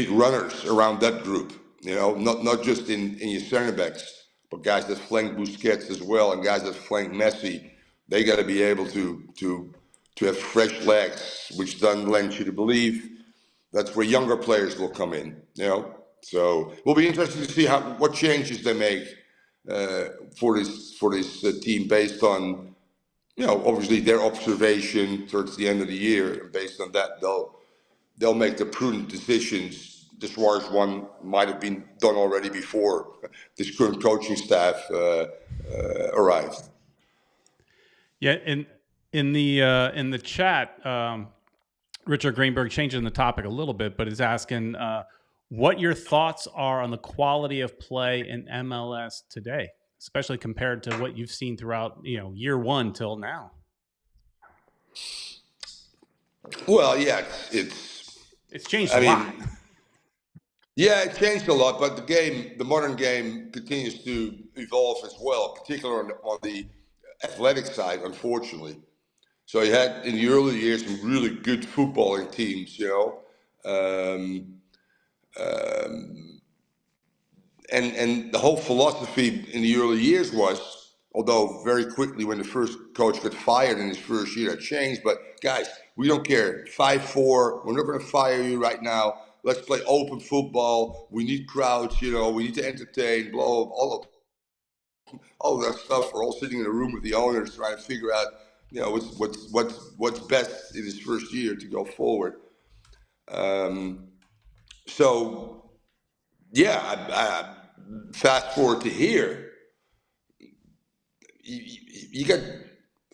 runners around that group. Not just in your center backs, but guys that flank Busquets as well, and guys that flank Messi. They got to be able to have fresh legs, which then lends you to believe that's where younger players will come in. So we'll be interested to see what changes they make for this team based on obviously their observation towards the end of the year, and based on that they'll make the prudent decisions. The Suarez one might have been done already before this current coaching staff arrived. Yeah, in the chat, Richard Greenberg changing the topic a little bit, but is asking what your thoughts are on the quality of play in MLS today, especially compared to what you've seen throughout year 1 till now. Well, yeah, it's changed a lot. Yeah, it changed a lot, but the modern game continues to evolve as well, particularly on the athletic side, unfortunately. So you had in the early years some really good footballing teams, and the whole philosophy in the early years was, although very quickly when the first coach got fired in his first year, that changed. But guys, we don't care. 5-4, we're not going to fire you right now. Let's play open football. We need crowds, we need to entertain, blah, blah, all that stuff. We're all sitting in a room with the owners trying to figure out, what's best in his first year to go forward. So, yeah, fast forward to here, you got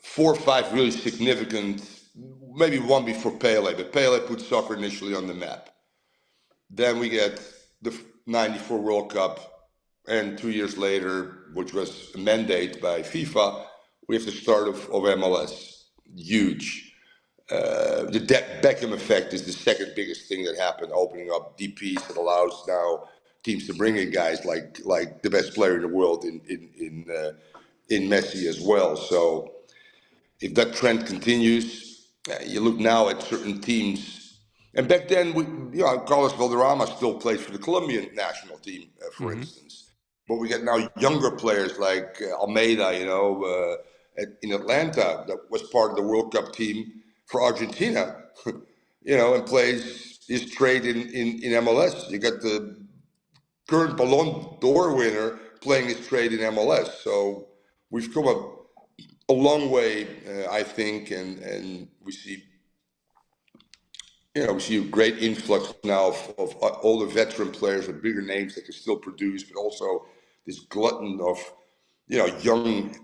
4 or 5 really significant, maybe one before Pele, but Pele put soccer initially on the map. Then we get the 94 World Cup, and 2 years later, which was a mandate by FIFA, we have the start of MLS. Huge. The Beckham effect is the second biggest thing that happened, opening up DPs that allows now teams to bring in guys like the best player in the world in Messi as well. So if that trend continues, you look now at certain teams. And back then, Carlos Valderrama still plays for the Colombian national team, for instance. But we get now younger players like Almeida, in Atlanta, that was part of the World Cup team for Argentina, and plays his trade in MLS. You got the current Ballon d'Or winner playing his trade in MLS. So we've come a long way, I think, and we see a great influx now of all the veteran players with bigger names that can still produce, but also this glutton of young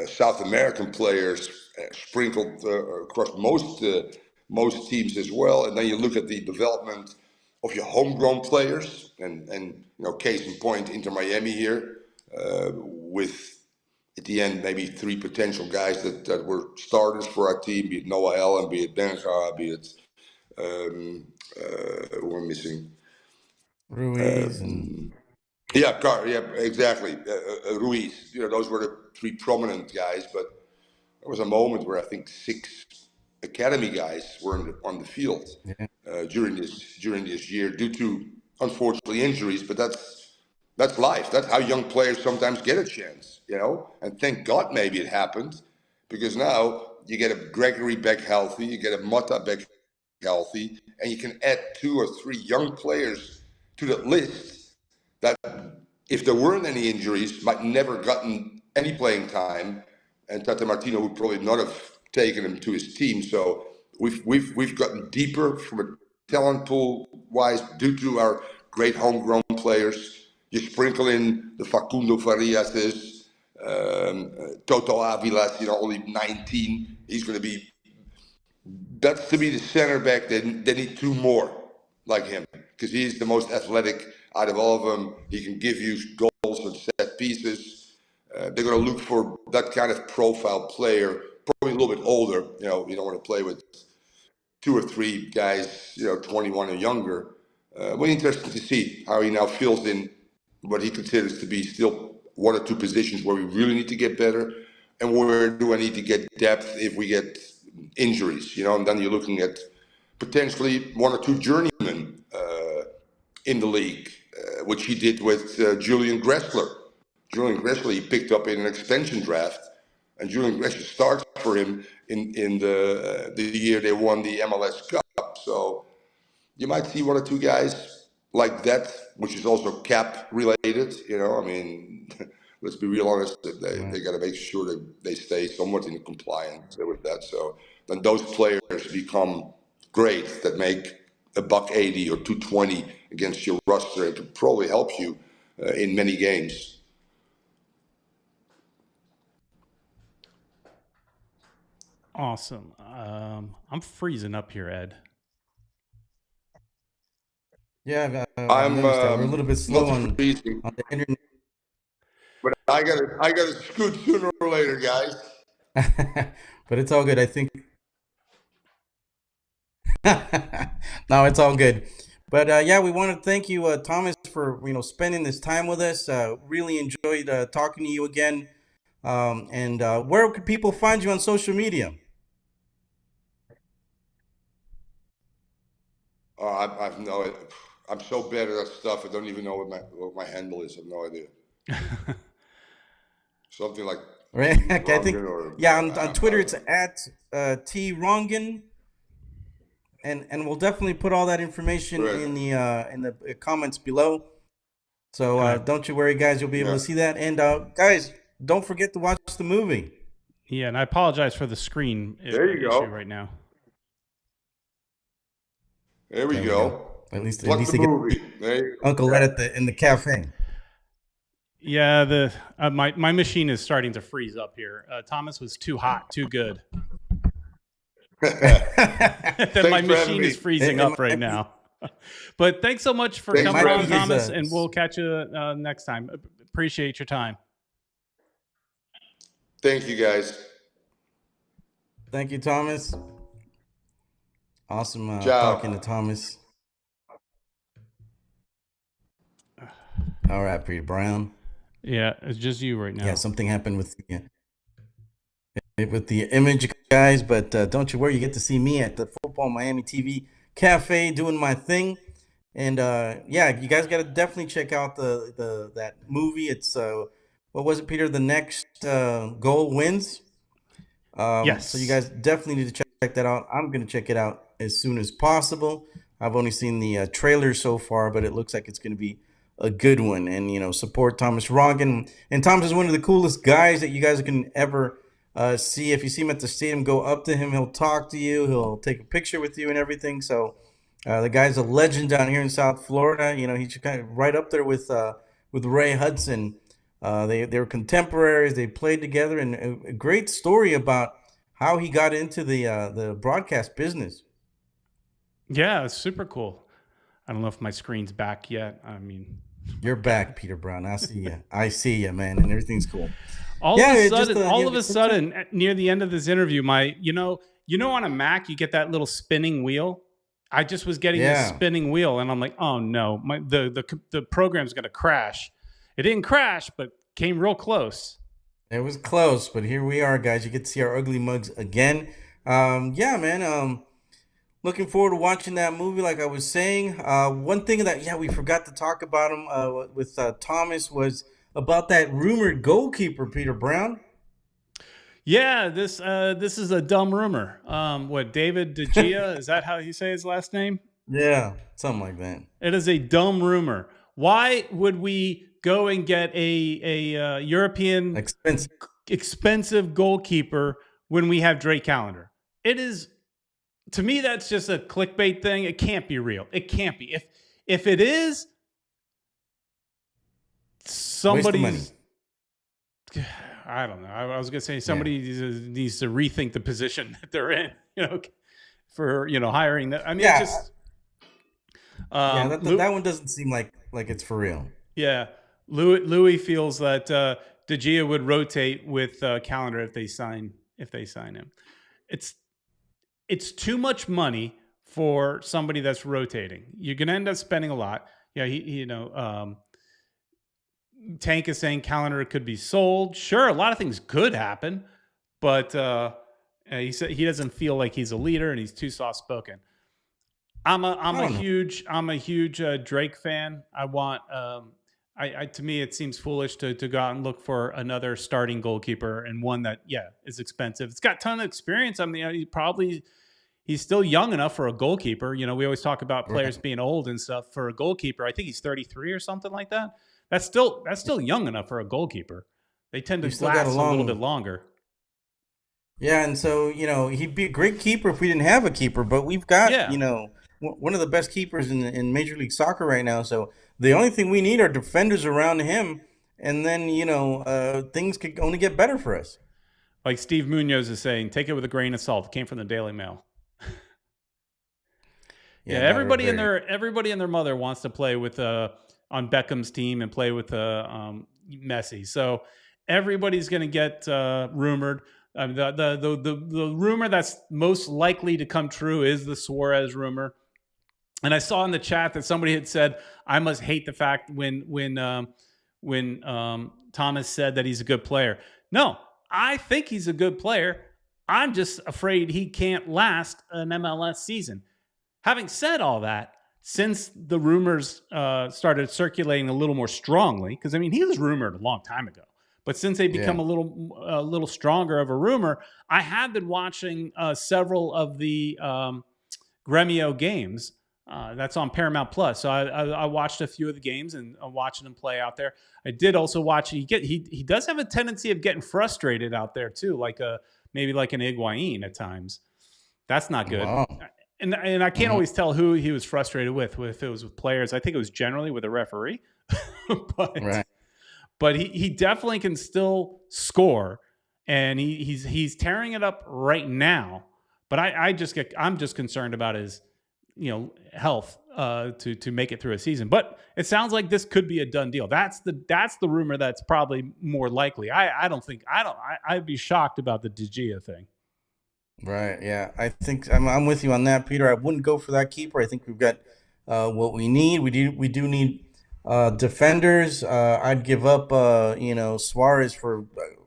South American players sprinkled across most teams as well. And then you look at the development of your homegrown players, and case in point, Inter Miami here, with at the end maybe 3 potential guys that were starters for our team, be it Noah Allen, be it Benja, be it we're missing Ruiz and exactly. Ruiz. Those were the 3 prominent guys. But there was a moment where I think 6 academy guys were on the field during this year due to unfortunately injuries. But that's life. That's how young players sometimes get a chance. And thank God maybe it happened, because now you get a Gregory back healthy, you get a Mota back healthy, and you can add 2 or 3 young players to that list that, if there weren't any injuries, might never gotten any playing time, and Tata Martino would probably not have taken him to his team. So we've gotten deeper from a talent pool wise due to our great homegrown players. You sprinkle in the Facundo Farias, Toto Avilas, only 19. He's going to be. That's to be the center back. They need 2 more like him, because he's the most athletic out of all of them. He can give you goals and set pieces. They're going to look for that kind of profile player, probably a little bit older. You don't want to play with 2 or 3 guys, 21 or younger. Well, interesting to see how he now fills in what he considers to be still 1 or 2 positions where we really need to get better, and where do I need to get depth if we get injuries, and then you're looking at potentially 1 or 2 journeymen in the league, which he did with Julian Gressler. Julian Gressler he picked up in an expansion draft, and Julian Gressler starts for him in the year they won the MLS Cup. So you might see 1 or 2 guys like that, which is also cap related. Let's be real honest, they got to make sure that they stay somewhat in compliance with that. So then those players become great, that make $180 or $220 against your roster, and could probably help you in many games. Awesome. I'm freezing up here, Ed. yeah, I noticed that we're a little bit slow on the internet. But I gotta scoot sooner or later, guys. But it's all good. I think. No, it's all good. But we want to thank you, Thomas, for spending this time with us. Really enjoyed talking to you again. And where could people find you on social media? I'm so bad at that stuff. I don't even know what my handle is. I have no idea. Something like Right? I think on Twitter it's at T Rongen, and we'll definitely put all that information in the comments below. So don't you worry, guys. You'll be able to see that. And guys, don't forget to watch the movie. Yeah, and I apologize for the screen issue right now. There we go. At least the movie. Uncle Ed in the cafe. Yeah, my machine is starting to freeze up here. Thomas was too hot, too good. Then my machine is freezing up right now. But thanks so much for coming on, Thomas, and we'll catch you next time. Appreciate your time. Thank you, guys. Thank you, Thomas. Awesome talking to Thomas. All right, Peter Brown. Yeah, it's just you right now. Yeah, something happened with the image, guys, but don't you worry, you get to see me at the Futbol Miami TV Cafe doing my thing. And yeah, you guys got to definitely check out that movie. It's what was it, Peter? The next goal wins. Yes. So you guys definitely need to check that out. I'm going to check it out as soon as possible. I've only seen the trailer so far, but it looks like it's going to be a good one. And, you know, support Thomas Rongen. And Thomas is one of the coolest guys that you guys can ever see. If you see him at the stadium, go up to him. He'll talk to you. He'll take a picture with you and everything. So the guy's a legend down here in South Florida. You know, he's kind of right up there with Ray Hudson. They were contemporaries. They played together, and a great story about how he got into the broadcast business. Yeah, it's super cool. I don't know if my screen's back yet. I mean, you're back, Peter Brown. I see you. I see you, man, and everything's cool. All of a sudden, near the end of this interview, you know, on a Mac, you get that little spinning wheel. I just was getting this spinning wheel, and I'm like, oh no, the program's gonna crash. It didn't crash, but came real close. It was close, but here we are, guys. You get to see our ugly mugs again. Yeah, man. Looking forward to watching that movie, like I was saying. One thing that, we forgot to talk about him with Thomas was about that rumored goalkeeper, Peter Brown. Yeah, this is a dumb rumor. What, David De Gea? Is that how you say his last name? Yeah, something like that. It is a dumb rumor. Why would we go and get a European expensive goalkeeper when we have Drake Callender? It is, to me, that's just a clickbait thing. It can't be real. It can't be. If it is, somebody's, I don't know. I was gonna say somebody needs to rethink the position that they're in. You know, for hiring that. I mean, just that one doesn't seem like it's for real. Yeah. Louis feels that De Gea would rotate with Callender if they sign him. It's too much money for somebody that's rotating. You're gonna end up spending a lot. Yeah, Tank is saying Callender could be sold. Sure, a lot of things could happen, but he said he doesn't feel like he's a leader and he's too soft spoken. I'm a huge Drake fan. I want. To me, it seems foolish to go out and look for another starting goalkeeper and one that, is expensive. It's got a ton of experience. I mean, he's still young enough for a goalkeeper. You know, we always talk about players being old and stuff. For a goalkeeper, I think he's 33 or something like that. That's still young enough for a goalkeeper. They tend to last a little bit longer. Yeah, and so, he'd be a great keeper if we didn't have a keeper, but we've got, one of the best keepers in Major League Soccer right now. So the only thing we need are defenders around him, and then, things could only get better for us. Like Steve Munoz is saying, take it with a grain of salt. It came from the Daily Mail. Everybody and their mother wants to play with on Beckham's team and play with Messi. So everybody's going to get rumored. The rumor that's most likely to come true is the Suarez rumor. And I saw in the chat that somebody had said, I must hate the fact when Thomas said that he's a good player. No, I think he's a good player. I'm just afraid he can't last an MLS season. Having said all that, since the rumors started circulating a little more strongly, because, I mean, he was rumored a long time ago. But since they become a little stronger of a rumor, I have been watching several of the Gremio games. That's on Paramount Plus. So I watched a few of the games and I'm watching him play out there. I did also watch. He does have a tendency of getting frustrated out there too, maybe like an Higuain at times. That's not good. Wow. And I can't always tell who he was frustrated with. If it was with players, I think it was generally with a referee. But he definitely can still score, and he's tearing it up right now. But I'm just concerned about his health to make it through a season. But it sounds like this could be a done deal. That's the rumor that's probably more likely. I'd be shocked about the De Gea thing. Right. Yeah. I think I'm with you on that, Peter. I wouldn't go for that keeper. I think we've got what we need. We do need Defenders, I'd give up, Suarez for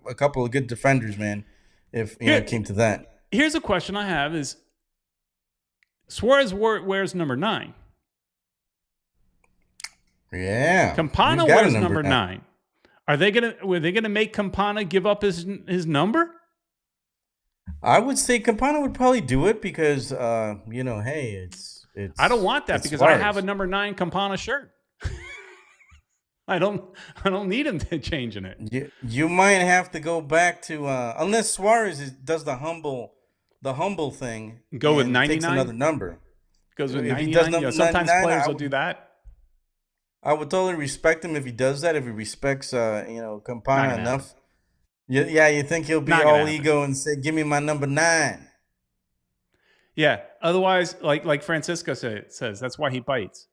a couple of good defenders, man. If it came to that. Here's a question I have: is Suarez wears number 9? Yeah, Campana wears number 9. Were they gonna make Campana give up his number? I would say Campana would probably do it because, hey, it's. I don't want that because Suarez. I have a number 9 Campana shirt. I don't need him to changing it. You might have to go back to unless Suarez does the humble thing. Go with 99. Takes another number. Goes with 99. Sometimes players will do that. I would totally respect him if he does that. If he respects, Campana enough. Yeah, you think he'll be all ego and say, "Give me my number 9." Yeah. Otherwise, like Francisco says, that's why he bites.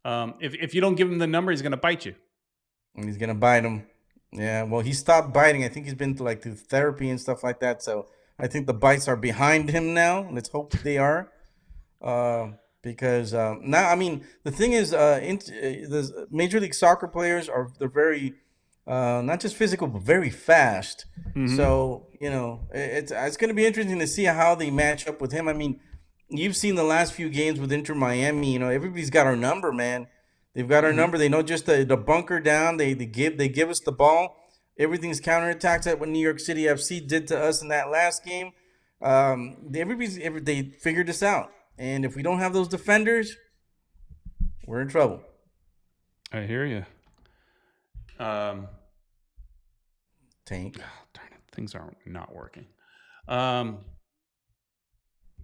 If you don't give him the number, he's going to bite you. And he's going to bite him. Yeah. Well, he stopped biting. I think he's been through therapy and stuff like that. So I think the bites are behind him now. Let's hope they are. Because now, I mean, the thing is, the Major League Soccer players they're very, not just physical, but very fast. Mm-hmm. So, it's going to be interesting to see how they match up with him. I mean, you've seen the last few games with Inter Miami. Everybody's got our number, man. They've got our number. They know just the bunker down. They give us the ball. Everything's counterattacks. At what New York City FC did to us in that last game. They figured this out. And if we don't have those defenders, we're in trouble. I hear you. Tank. Oh, darn it. Things are not working.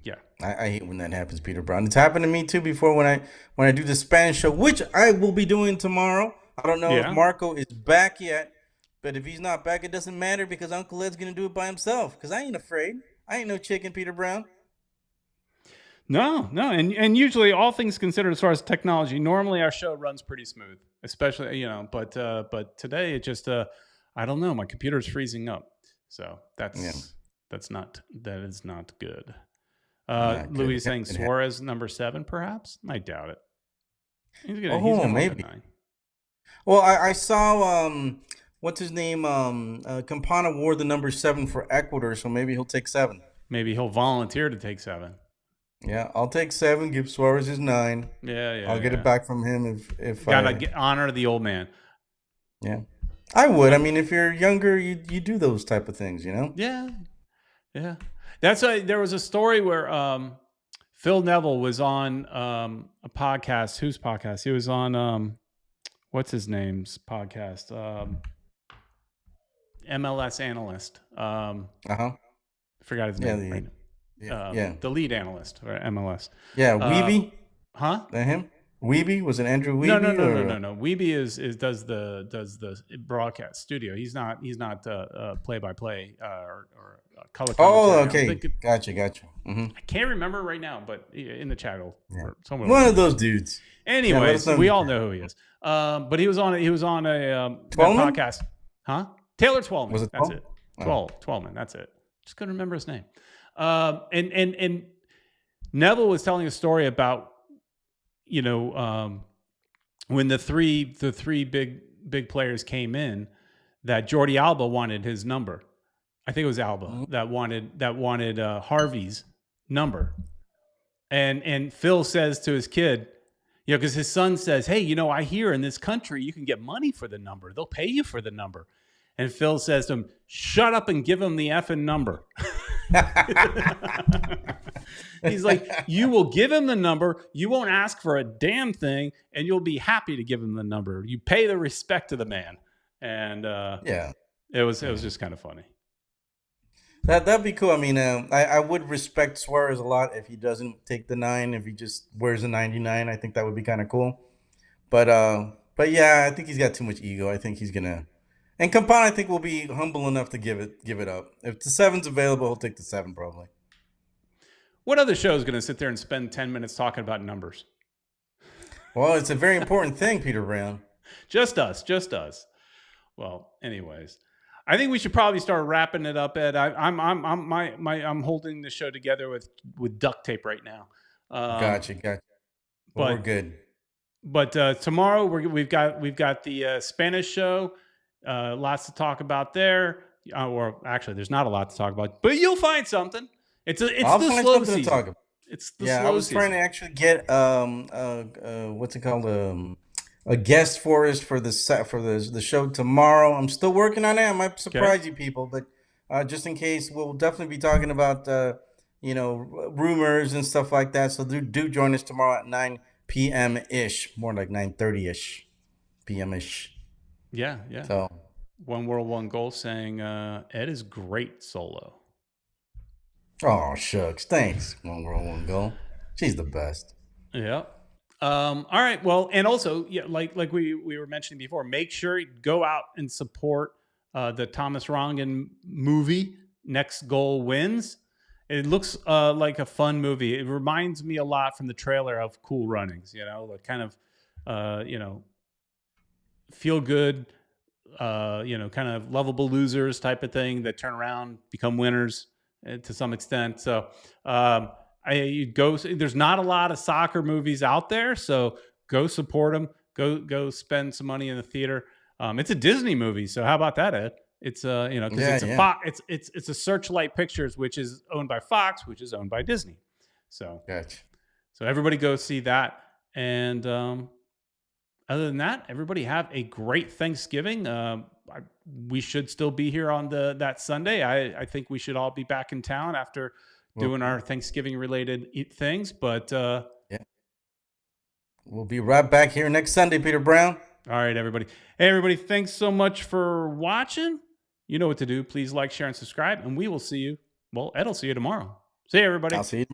Yeah. I hate when that happens, Peter Brown. It's happened to me too before when I do the Spanish show, which I will be doing tomorrow. I don't know if Marco is back yet, but if he's not back, it doesn't matter because Uncle Ed's going to do it by himself because I ain't afraid. I ain't no chicken, Peter Brown. No. And usually, all things considered, as far as technology, normally our show runs pretty smooth, especially, but today it just, I don't know. My computer's freezing up. So that is not good. Louis saying Suarez number 7, perhaps? I doubt it. He's gonna maybe. 9. Well, I saw what's his name? Campana wore the number 7 for Ecuador, so maybe he'll take 7. Maybe he'll volunteer to take 7. Yeah, I'll take 7. Give Suarez his 9. Yeah. I'll get it back from him if gotta honor the old man. Yeah, I would. I mean, if you're younger, you do those type of things, Yeah. That's there was a story where Phil Neville was on a podcast. Whose podcast? He was on what's his name's podcast? MLS analyst. Forgot his name. The lead analyst for MLS. Yeah, Weeby. Huh? Him? Weeby? Was it Andrew Weeby? No. Weeby does the broadcast studio. He's not play by play or color commentary. Okay. Gotcha. Mm-hmm. I can't remember right now, but in the chat, one of those dudes. Anyways, we all know who he is. But he was on a podcast. Huh? Taylor Twellman. Was it? That's it. Twellman. That's it. Just couldn't remember his name. And Neville was telling a story about, when the three big players came in, that Jordi Alba wanted his number. I think it was Alba that wanted Harvey's number. And Phil says to his kid, because his son says, "Hey, I hear in this country you can get money for the number. They'll pay you for the number." And Phil says to him, "Shut up and give him the effing number." He's like, "You will give him the number. You won't ask for a damn thing, and you'll be happy to give him the number. You pay the respect to the man." And it was just kind of funny. That'd be cool. I mean, I would respect Suarez a lot if he doesn't take the 9. If he just wears a 99, I think that would be kind of cool. But yeah, I think he's got too much ego. I think he's gonna. And Campana, I think, will be humble enough to give it up. If the 7's available, he'll take the 7 probably. What other show is going to sit there and spend 10 minutes talking about numbers? Well, it's a very important thing, Peter Brown. Just us. Well, anyways, I think we should probably start wrapping it up, Ed. I'm holding the show together with duct tape right now. Gotcha. Well, we're good. But tomorrow we've got the Spanish show. Lots to talk about there. Or actually, there's not a lot to talk about, but you'll find something. It's the slow season. To talk about. It's the slow I was season. Trying to actually get what's it called, a guest for us for the show tomorrow. I'm still working on it. I might surprise you people, but just in case, we'll definitely be talking about rumors and stuff like that. So do join us tomorrow at 9 p.m. ish, more like 9:30 ish p.m. ish. Yeah. So One World, One Goal saying Ed is great solo. Oh shucks, thanks. One World, One Goal. She's the best. Yeah. All right. Well, and also, yeah, like we were mentioning before, make sure you go out and support the Thomas Rongen movie. Next Goal Wins. It looks like a fun movie. It reminds me a lot from the trailer of Cool Runnings. Like kind of feel good. Kind of lovable losers type of thing that turn around, become winners to some extent. So there's not a lot of soccer movies out there, so go support them. Go spend some money in the theater. It's a Disney movie, so how about that, Ed? It's it's a Searchlight Pictures, which is owned by Fox, which is owned by Disney. So gotcha. So everybody go see that. And other than that, everybody have a great Thanksgiving. We should still be here on that Sunday. I think we should all be back in town after doing our Thanksgiving related things. But we'll be right back here next Sunday, Peter Brown. All right, everybody. Hey, everybody. Thanks so much for watching. You know what to do. Please like, share, and subscribe. And we will see you. Well, Ed will see you tomorrow. See you, everybody. I'll see you.